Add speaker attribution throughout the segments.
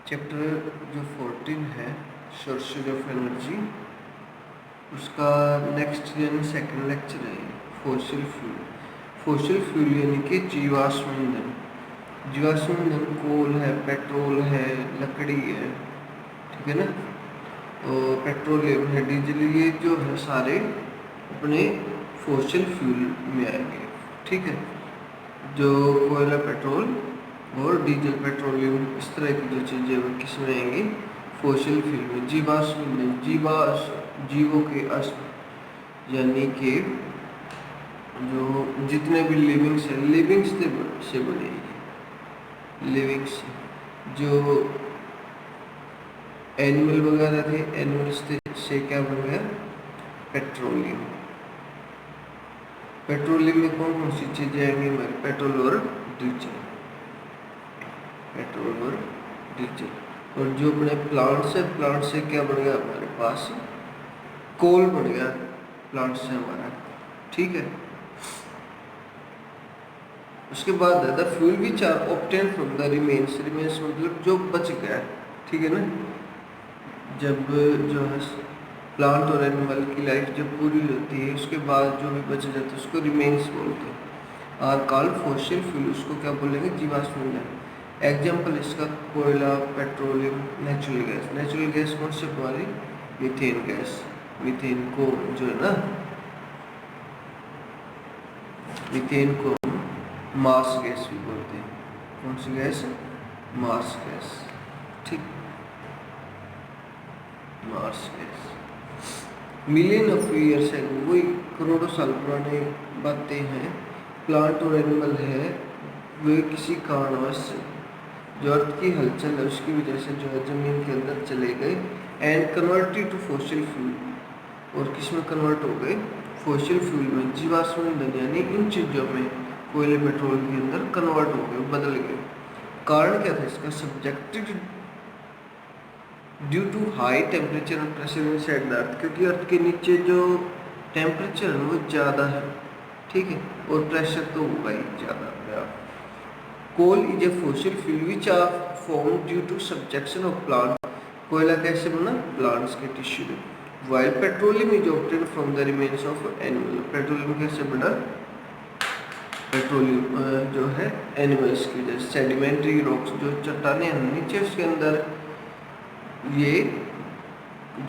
Speaker 1: Chapter जो 14 है sources of energy, उसका नेक्स्ट यानी सेकंड लेक्चर है फॉसिल फ्यूल। फॉसिल फ्यूल यानी कि जीवाश्म ईंधन। जीवाश्म ईंधन कोल है, पेट्रोल है, लकड़ी है, ठीक है ना, और पेट्रोलियम है, डीजल, ये जो है सारे अपने फॉसिल फ्यूल में आएंगे। ठीक है, जो कोयला, पेट्रोल और डीजल, पेट्रोलियम, इस तरह की जो चीज़ें वो किस में आएंगी, फॉसिल फ्यूल में। जीवाश्म ईंधन, जीवों के अश्म यानी कि जो जितने भी लिविंग्स है, लिविंग्स से बनेगी, लिविंग्स जो एनिमल वगैरह थे, एनिमल्स से क्या बन गया, पेट्रोलियम। पेट्रोलियम में कौन कौन सी चीजें आएंगी हमारे, पेट्रोल और डीजल, पेट्रोल और डीजल। और जो अपने प्लांट्स है, प्लांट से क्या बन गया हमारे पास, कोल बन गया प्लांट से हमारा। ठीक है, उसके बाद the fuel which are obtain from the remains, remains मतलब जो बच गया। ठीक है ना, जब जो है प्लांट और एनिमल की लाइफ जब पूरी होती है, उसके बाद जो भी बच जाता है उसको रिमेन्स बोलते हैं। आर कॉल्ड फॉसिल फ्यूल, उसको क्या बोलेंगे, जीवाश्म ईंधन। एग्जाम्पल इसका कोयला, petroleum, natural gas. Natural gas कौन सी हमारी, मीथेन गैस। मीथेन को जो है ना, मीथेन को मार्स गैस भी बोलते हैं। कौन सी गैस, मार्स गैस। ठीक, marsh gas. Million of years है, वही करोड़ों साल पुराने बातें हैं। प्लांट और एनिमल है, वे किसी कारणवश जो अर्थ की हलचल है उसकी वजह से जो है जमीन के अंदर चले गए and converted to fossil fuel, और किस में कन्वर्ट हो गए, फॉसिल फ्यूल में, जीवाश्म ईंधन यानी इन चीज़ों में, कोयले, पेट्रोल के अंदर कन्वर्ट हो गए, बदल गए। कारण क्या था इसका, subjected due to high temperature और प्रेशर इनसाइड द अर्थ, क्योंकि अर्थ के नीचे जो टेम्परेचर है वो ज़्यादा है। ठीक है, और प्रेशर तो होगा ही ज़्यादा। Coal is a fossil fuel which are form due to subjection of plant. कोयला कैसे बना, प्लांट्स के टिश्यू में। While petroleum is obtain from the remains of animal. Petroleum कैसे बना, पेट्रोलियम जो है एनिमल्स की वजह से। सेडिमेंट्री रॉक्स, जो चट्टानें हैं नीचे उसके अंदर, ये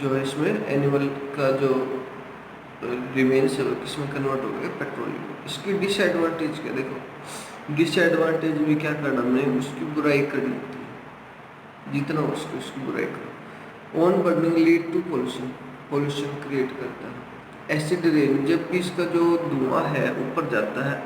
Speaker 1: जो है इसमें एनिमल का जो रिमेन्स है वो किसमें कन्वर्ट हो गया, पेट्रोलियम। इसकी डिसएडवांटेज क्या, देखो डिसएडवांटेज में क्या करना, हमने उसकी बुराई करनी होती है, जितना हो सके उसकी बुराई करो। On burning lead to pollution, pollution create करता है। एसिड रेन, जबकि इसका जो धुआं है ऊपर जाता है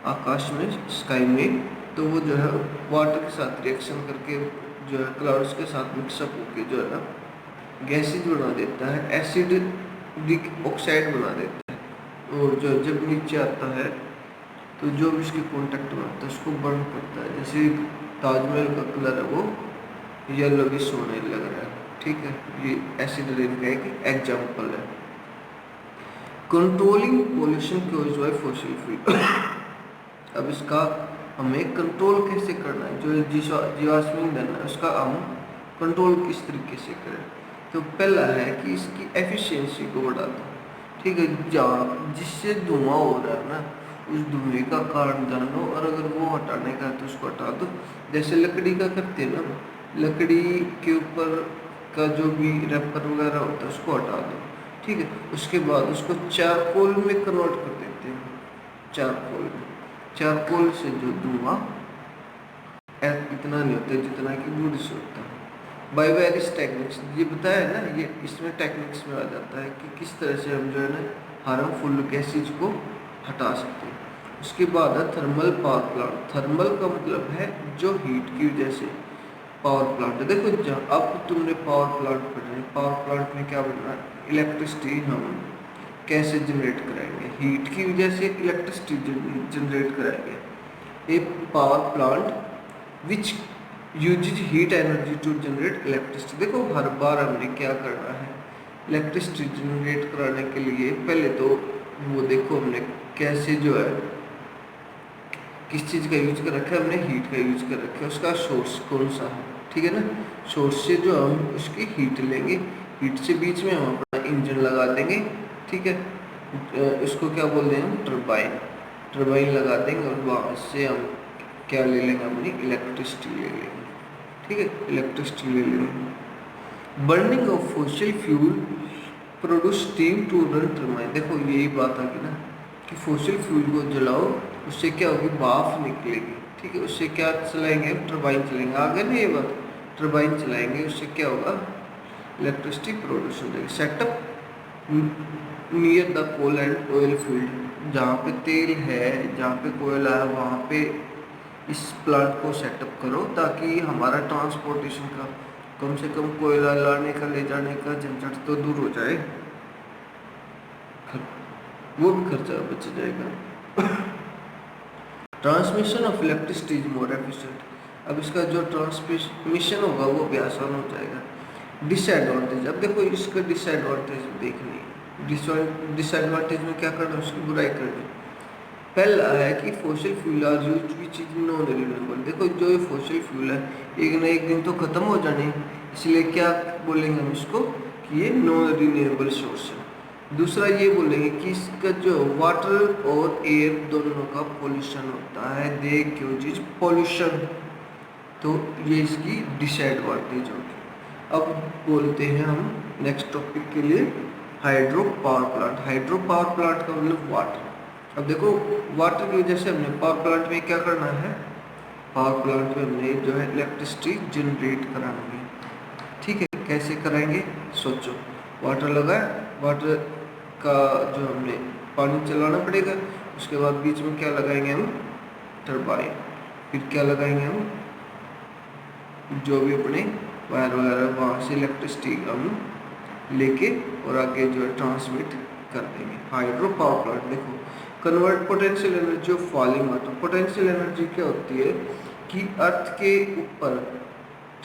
Speaker 1: आकाश में, स्काई में, तो वो जो है वाटर के साथ रिएक्शन करके जो है क्लाउड्स के साथ मिक्सअप होकर जो है ना गैसेज बना देता है, एसिडिक ऑक्साइड बना देता है। और जो जब नीचे आता है तो जो भी उसके कॉन्टेक्ट में आता है उसको बर्न करता है। जैसे ताजमहल का कलर है वो येलोविश होने लग रहा है। ठीक है, ये एसिड रेन का एक एग्जाम्पल है। Controlling pollution caused by fossil fuel. अब इसका हमें कंट्रोल कैसे करना है, जो जीवाश्म ईंधन है उसका हम कंट्रोल किस तरीके से करें। तो पहला है कि इसकी एफिशिएंसी को बढ़ा दो। ठीक है, जहाँ जिससे धुआं हो रहा है ना, उस धुएं का कारण जानो, और अगर वो हटाने का है तो उसको हटा दो। जैसे लकड़ी का करते हैं ना, लकड़ी के ऊपर का जो भी रैपर वगैरह होता है उसको हटा दो। ठीक है, उसके बाद उसको चारकोल में कन्वर्ट कर देते हैं। चारकोल में, चारकोल से जो धुआं इतना नहीं होता जितना कि वुड से होता है। बाय वेरियस टेक्निक्स, ये बताया ना, ये इसमें टेक्निक्स में आ जाता है कि किस तरह से हम जो है ना हार्मफुल गैसेज को हटा सकते हैं। उसके बाद है थर्मल पावर प्लांट। थर्मल का मतलब है जो हीट की वजह से पावर प्लांट है। देखो जहाँ अब तुमने पावर प्लांट पढ़ रहे, पावर प्लांट में क्या बन रहा है, इलेक्ट्रिसिटी हम कैसे जनरेट कराएंगे, हीट की वजह से इलेक्ट्रिसिटी जनरेट कराएंगे। A power plant which uses heat energy to generate electricity. देखो हर बार हमने क्या करना है, इलेक्ट्रिसिटी जनरेट कराने के लिए पहले तो वो देखो हमने कैसे जो है किस चीज़ का यूज कर रखा है, हमने हीट का यूज कर रखा है, उसका सोर्स कौन सा है। ठीक है ना। सोर्स से जो हम उसकी हीट लेंगे, हीट से बीच में हम अपना इंजन लगा देंगे, ठीक है। इसको क्या बोल देंगे हम, टरबाइन। टरबाइन लगा देंगे और वहाँ से हम क्या ले लेंगे, अपनी इलेक्ट्रिसिटी ले लेंगे, ठीक है, इलेक्ट्रिसिटी ले लेंगे। Burning of fossil fuel produce steam to run turbine. देखो यही बात आ गई ना कि फॉसिल फ्यूल को जलाओ, उससे क्या होगी, भाप निकलेगी, ठीक है, उससे क्या चलाएंगे, टरबाइन चलाएंगे। आगे ना ये बात, टरबाइन चलाएंगे, उससे क्या होगा, इलेक्ट्रिसिटी प्रोड्यूस हो जाएगी। Setup near the coal and oil field, जहाँ पे तेल है, जहाँ पे कोयला है, वहाँ पे इस प्लांट को सेटअप करो, ताकि हमारा ट्रांसपोर्टेशन का कम से कम कोयला लाने का, ले जाने का झंझट तो दूर हो जाए, वो भी खर्चा बच जाएगा। Transmission of electricity is more efficient. अब इसका जो ट्रांसमिशन होगा वो भी आसान हो जाएगा। डिसएडवांटेज, अब देखो इसका डिसएडवांटेज देखनी है। डिसएडवांटेज में क्या करना है, उसकी बुराई करनी। पहला है कि fossil fuel are used which is non renewable. देखो जो ये फॉसिल फ्यूल है एक ना एक दिन तो खत्म हो जाने, इसलिए क्या बोलेंगे हम इसको कि ये नॉन रिन्यूएबल सोर्स है। दूसरा ये बोलेंगे कि इसका जो वाटर और एयर दोनों का पोल्यूशन होता है, दे क्यूज पोल्यूशन, तो ये इसकी डिसएडवांटेज होगी। अब बोलते हैं हम नेक्स्ट टॉपिक के लिए, hydro power plant. Hydro power plant का मतलब वाटर। अब देखो वाटर की वजह से हमने पावर प्लांट में क्या करना है, पावर प्लांट में हमने जो है इलेक्ट्रिसिटी जनरेट करानी है, ठीक है। कैसे कराएंगे, सोचो, वाटर लगा, वाटर का जो हमने पानी चलाना पड़ेगा, उसके बाद बीच में क्या लगाएंगे हम, टरबाइन, फिर क्या लगाएंगे हम, जो भी अपने वायर वगैरह, वहाँ से इलेक्ट्रिसिटी हम लेके और आगे जो है ट्रांसमिट कर देंगे। हाइड्रो पावर प्लांट देखो, convert potential energy of falling water. Potential energy क्या होती है कि अर्थ के ऊपर,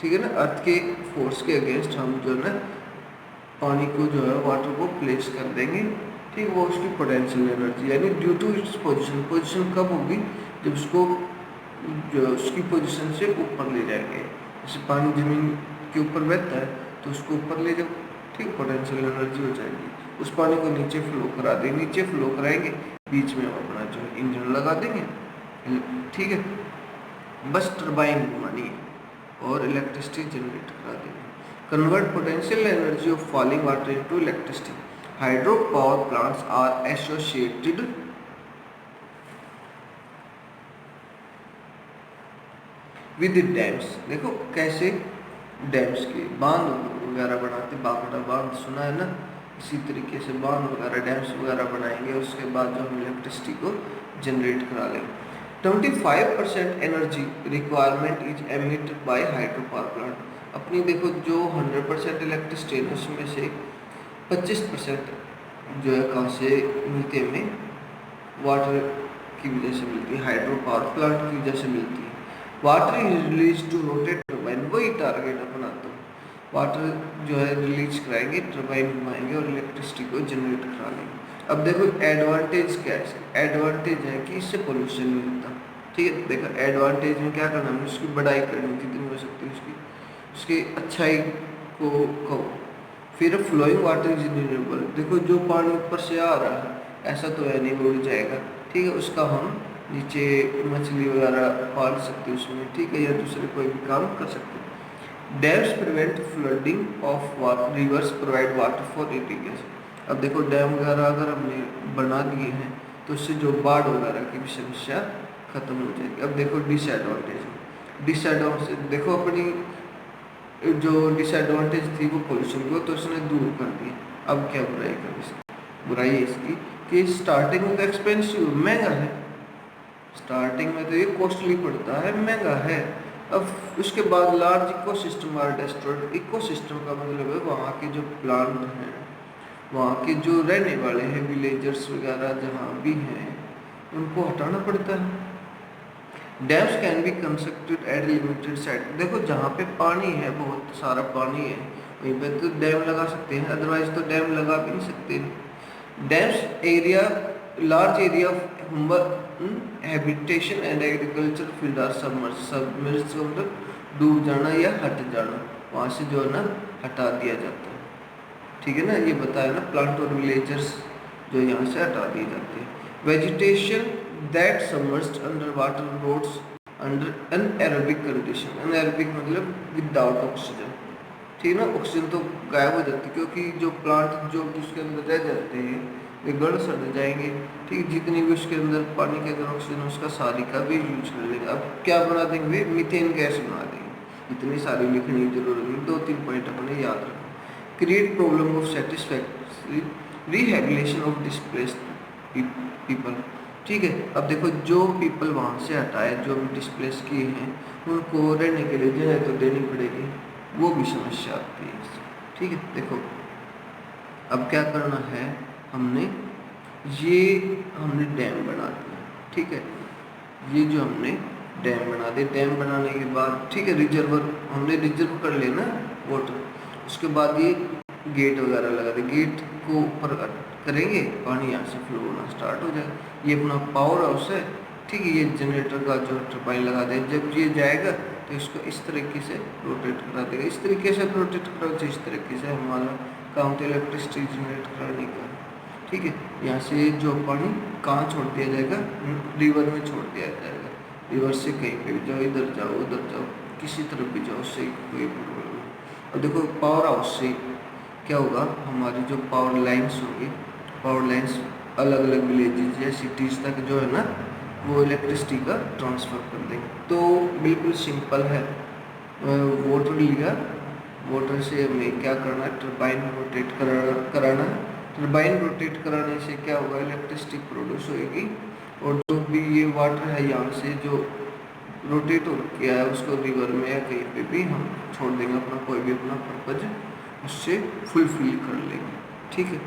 Speaker 1: ठीक है ना, अर्थ के फोर्स के अगेंस्ट हम जो है ना पानी को जो है वाटर को प्लेस कर देंगे, ठीक, वो उसकी पोटेंशियल एनर्जी, यानी due to its position. Position कब होगी, जब उसको जो उसकी पोजीशन से ऊपर ले जाएंगे। जैसे पानी जमीन के ऊपर बहता है तो उसको ऊपर ले जाओ, ठीक, पोटेंशियल एनर्जी हो जाएगी। उस पानी को नीचे फ्लो करा देंगे, नीचे फ्लो कराएंगे, बीच में अपना जो इंजन लगा देंगे, ठीक है, बस टरबाइन घुमानी है और इलेक्ट्रिसिटी जनरेट करा देंगे। Convert potential energy of falling water into electricity. Hydro power plants are associated with dams. देखो कैसे, डैम्स के बांध वगैरह बनाते, बागड़ा बांध सुना है ना, इसी तरीके से बांध वगैरह, डैम्स वगैरह बनाएंगे, उसके बाद जो हम इलेक्ट्रिसिटी को जनरेट करा लेंगे। 25% energy requirement is emitted by hydro power plant. अपनी देखो जो 100% इलेक्ट्रिसिटी है उसमें से 25% जो है कहाँ से मिलती है, हमें वाटर की वजह से मिलती है, हाइड्रो पावर प्लांट की वजह से मिलती है। Water is release to rotate turbine, वही टारगेट अपना, तो वाटर जो है रिलीज कराएंगे, टरबाइन घुमाएंगे और इलेक्ट्रिसिटी को जनरेट करा लेंगे। अब देखो एडवांटेज क्या है, एडवांटेज है कि इससे पोल्यूशन नहीं होता, ठीक है। देखो एडवांटेज में क्या करना है, उसकी बढ़ाई करनी जितनी हो सकती है, उसकी अच्छाई को कहो। फिर फ्लोइंग वाटर इज रिन्यूएबल। देखो जो पानी ऊपर से आ रहा है ऐसा तो है नहीं वो उड़ जाएगा, ठीक है, उसका हम नीचे मछली वगैरह पाल सकते हैं उसमें, ठीक है, या दूसरे कोई भी काम कर सकते हैं। Dams prevent flooding of water, reverse provide water for irrigation. अब देखो डैम वगैरह अगर हमने बना दिए हैं तो उससे जो बाढ़ वगैरह की भी समस्या खत्म हो जाएगी। अब देखो डिसएडवांटेज देखो, अपनी जो डिसएडवांटेज थी वो पोल्यूशन को तो उसने दूर कर दी। अब क्या बुराई कर इसकी, बुराई है इसकी कि स्टार्टिंग में तो एक्सपेंसिव, महंगा है, स्टार्टिंग में तो ये कॉस्टली पड़ता है, महंगा है। अब उसके बाद large ecosystem are destroyed. Ecosystem का मतलब है वहाँ के जो प्लांट हैं, वहाँ के जो रहने वाले हैं विलेजर्स वगैरह जहाँ भी हैं, उनको हटाना पड़ता है। Dams can be constructed at limited site. देखो जहाँ पे पानी है, बहुत सारा पानी है, वहीं पे तो डैम लगा सकते हैं, अदरवाइज तो डैम लगा भी नहीं सकते। Dams area, large area of habitation and agriculture field are submerged. Submerged मतलब डूब जाना या हट जाना, वहाँ से जो है ना हटा दिया जाता है। ठीक है ना, ये बताया ना, प्लांट और विलेजर्स जो यहाँ से हटा दिए जाते हैं। Vegetation that submerged under water rots under anaerobic condition, anaerobic मतलब विदाउट ऑक्सीजन। ठीक है ना, ऑक्सीजन तो गायब हो जाती है, क्योंकि जो प्लांट जो उसके अंदर रह जाते हैं वे गड़ सड़ जाएंगे। ठीक, जितनी भी उसके अंदर पानी के अंदर ऑक्सीजन उसका सारी का भी यूज कर लेंगे। अब क्या बना देंगे, मीथेन गैस बना देंगे। इतनी सारी लिखने की जरूरत नहीं, 2-3 पॉइंट अपने याद रखो। Create problem of satisfactory rehabilitation of displaced people. ठीक है, अब देखो जो पीपल वहाँ से हटाए, जो भी डिस्प्लेस किए हैं, उनको रहने के लिए जगह तो देनी पड़ेगी, वो भी समस्या आती है। ठीक है, देखो अब क्या करना है, हमने डैम बना दिया। ठीक है, ये जो हमने डैम बना दिया, डैम बनाने के बाद ठीक है, रिजर्वर हमने रिजर्व कर लेना वाटर। उसके बाद ये गेट वगैरह लगा दे, गेट को ऊपर करेंगे, पानी यहाँ से फ्लो होना स्टार्ट हो जाएगा। ये अपना पावर हाउस है। ठीक है, ये जनरेटर का जो टरबाइन लगा दे, जब ये जाएगा तो इसको इस तरीके से रोटेट करा देगा। इस तरीके से रोटेट करा, इस तरीके से हमारा काम तो इलेक्ट्रिसिटी जनरेट कराने का। ठीक है, यहाँ से जो पानी कहाँ छोड़ दिया जाएगा, रिवर में छोड़ दिया जाएगा। रिवर से कहीं पे भी जाओ, इधर जाओ उधर जाओ, किसी तरफ भी जाओ, उससे कोई प्रॉब्लम नहीं। और देखो पावर हाउस से क्या होगा, हमारी जो पावर लाइन्स होंगी, पावर लाइन्स अलग अलग विलेजेस या सिटीज़ तक जो है ना, वो इलेक्ट्रिसिटी का ट्रांसफ़र कर देंगे। तो बिल्कुल सिंपल है। वाटर लिया, वाटर से हमें क्या करना है, टरबाइन रोटेट कराना है। टरबाइन रोटेट कराने से क्या होगा, इलेक्ट्रिसिटी प्रोड्यूस होगी। और जो भी ये वाटर है यहाँ से जो रोटेट हो किया है, उसको रिवर में या कहीं पे भी हम छोड़ देंगे, अपना कोई भी अपना पर्पज उससे फुलफिल कर लेंगे। ठीक है।